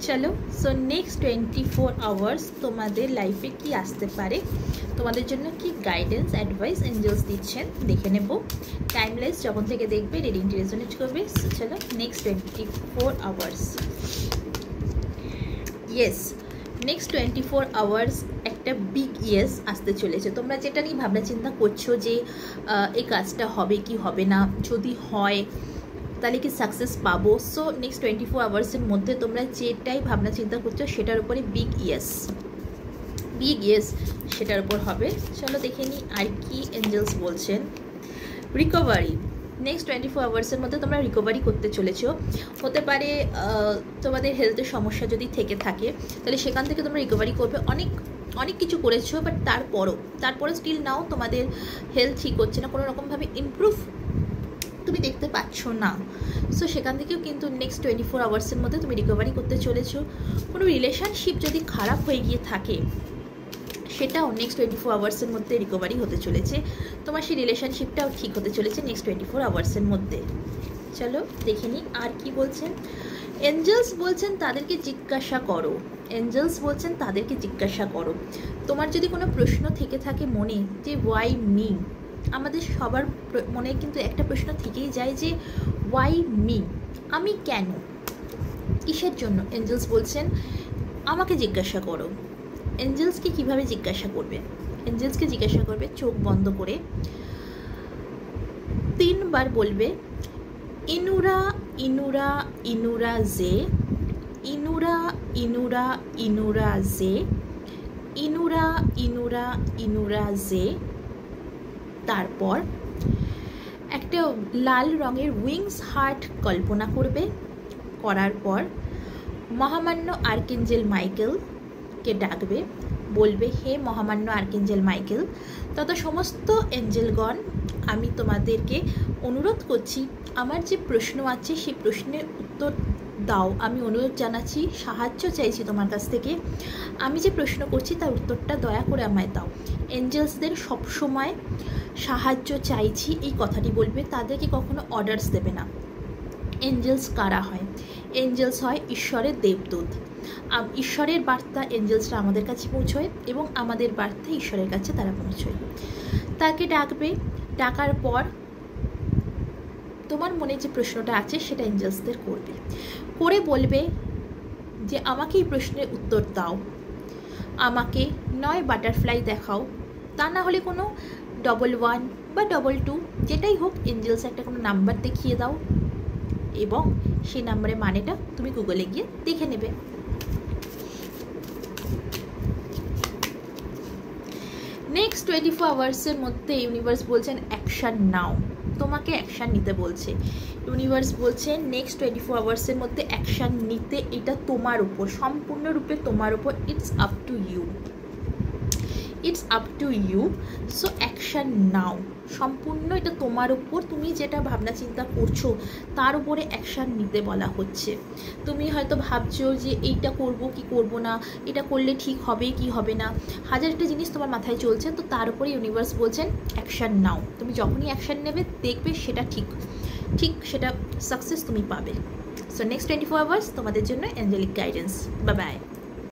চলো, so next 24 hours তোমাদের লাইফে কি আসতে পারে, তোমাদের জন্য কি গাইডেন্স অ্যাডভাইস এঞ্জেলস দিচ্ছেন দেখে নেব। টাইমলেস যখন থেকে দেখবে রিডিংটি রেজোনেট করবে। চলো next 24 hours. Yes, next 24 hours একটা বিগ ইয়েস আসতে চলেছে। তোমরা যেটা নিয়ে ভাবনা চিন্তা করছো যে এই কাজটা হবে কি হবে না, যদি হয় তাহলে কি সাকসেস পাবো, সো নেক্সট 24 আওয়ার্সের মধ্যে তোমরা যেটাই ভাবনা চিন্তা করছো সেটার উপরে বিগ ইয়েস সেটার উপর হবে। চলো দেখে নিই আর কি এঞ্জেলস বলছেন। রিকভারি, নেক্সট 24 আওয়ার্সের মধ্যে তোমরা রিকভারি করতে চলেছো। হতে পারে তোমাদের হেলথের সমস্যা যদি থেকে থাকে তাহলে সেখান থেকে তোমরা রিকভারি করবে। অনেক কিছু করেছো, বাট তারপরে স্টিল নাও তোমাদের হেলথ ঠিক হচ্ছে না, কোনো রকমভাবে ইমপ্রুভ তুমি দেখতে পাচ্ছ না। সো সেখান থেকেও কিন্তু নেক্সট 24 আওয়ার্সের মধ্যে তুমি রিকভারি করতে চলেছো। কোনো রিলেশনশিপ যদি খারাপ হয়ে গিয়ে থাকে সেটাও নেক্সট 24 আওয়ার্সের মধ্যে রিকভারি হতে চলেছে। তোমার সেই রিলেশনশিপটাও ঠিক হতে চলেছে নেক্সট 24 আওয়ার্সের মধ্যে। চলো দেখে নিই আর কি বলছেন। এঞ্জেলস বলছেন তাদেরকে জিজ্ঞাসা করো, তোমার যদি কোনো প্রশ্ন থেকে থাকে মনে যে ওয়াই মি, আমাদের সবার মনে কিন্তু একটা প্রশ্ন থেকেই যায় যে ওয়াই মি, আমি কেন, কিসের জন্য। এঞ্জেলস বলছেন আমাকে জিজ্ঞাসা করো। এঞ্জেলসকে কীভাবে জিজ্ঞাসা করবে? এঞ্জেলসকে জিজ্ঞাসা করবে চোখ বন্ধ করে 3 বার বলবে ইনুরা ইনুরা ইনুরা জে, ইনুরা ইনুরা ইনুরা জে, ইনুরা ইনুরা ইনুরা জে। তারপর একটা লাল রঙের উইংস হার্ট কল্পনা করবে। করার পর মহামান্য আর্কেঞ্জেল মাইকেলকে ডাকবে, বলবে হে মহামান্য আর্কেঞ্জেল মাইকেল তথা সমস্ত এঞ্জেলগণ, আমি তোমাদেরকে অনুরোধ করছি আমার যে প্রশ্ন আছে সেই প্রশ্নের উত্তর দাও। আমি অনুরোধ জানাচ্ছি, সাহায্য চাইছি তোমার কাছ থেকে। আমি যে প্রশ্ন করছি তার উত্তরটা দয়া করে আমায় দাও। এঞ্জেলসদের সবসময় সাহায্য চাইছি এই কথাটি বলবে, তাদেরকে কখনো অর্ডারস দেবে না। এঞ্জেলস কারা হয়? এঞ্জেলস হয় ঈশ্বরের দেবদূত। ঈশ্বরের বার্তা এঞ্জেলসরা আমাদের কাছে পৌঁছয় এবং আমাদের বার্তা ঈশ্বরের কাছে তারা পৌঁছয়। তাকে ডাকবে, ডাকার পর তোমার মনে যে প্রশ্নটা আছে সেটা এঞ্জেলসদের করবে, করে বলবে যে আমাকে এই প্রশ্নের উত্তর দাও। আমাকে নয় বাটারফ্লাই দেখাও, তা না হলে কোনো 11 বা 22 যেটাই হোক, এঞ্জেলস একটা কোনো নাম্বার দেখিয়ে দাও এবং সেই নাম্বারের মানেটা তুমি গুগলে গিয়ে দেখে নেবে। নেক্সট 24 আওয়ার্সের মধ্যে ইউনিভার্স বলছেন অ্যাকশান নাও, তোমাকে অ্যাকশান নিতে বলছে। ইউনিভার্স বলছে নেক্সট 24 আওয়ার্সের মধ্যে অ্যাকশান নিতে, এটা তোমার উপর, সম্পূর্ণরূপে তোমার উপর। It's up to you, so action now. সম্পূর্ণ এটা তোমার উপর, তুমি যেটা ভাবনা চিন্তা করছো তার উপরে অ্যাকশান নিতে বলা হচ্ছে। তুমি হয়তো ভাবছো যে এইটা করব কি করব না, এটা করলে ঠিক হবে কি হবে না, হাজার একটা জিনিস তোমার মাথায় চলছে, তো তার উপরে ইউনিভার্স বলছেন অ্যাকশান নাও। তুমি যখনই অ্যাকশান নেবে দেখবে সেটা ঠিক সেটা সাকসেস তুমি পাবে। সো নেক্সট 24 আওয়ার্স তোমাদের জন্য অ্যাঞ্জেলিক গাইডেন্স। Bye bye.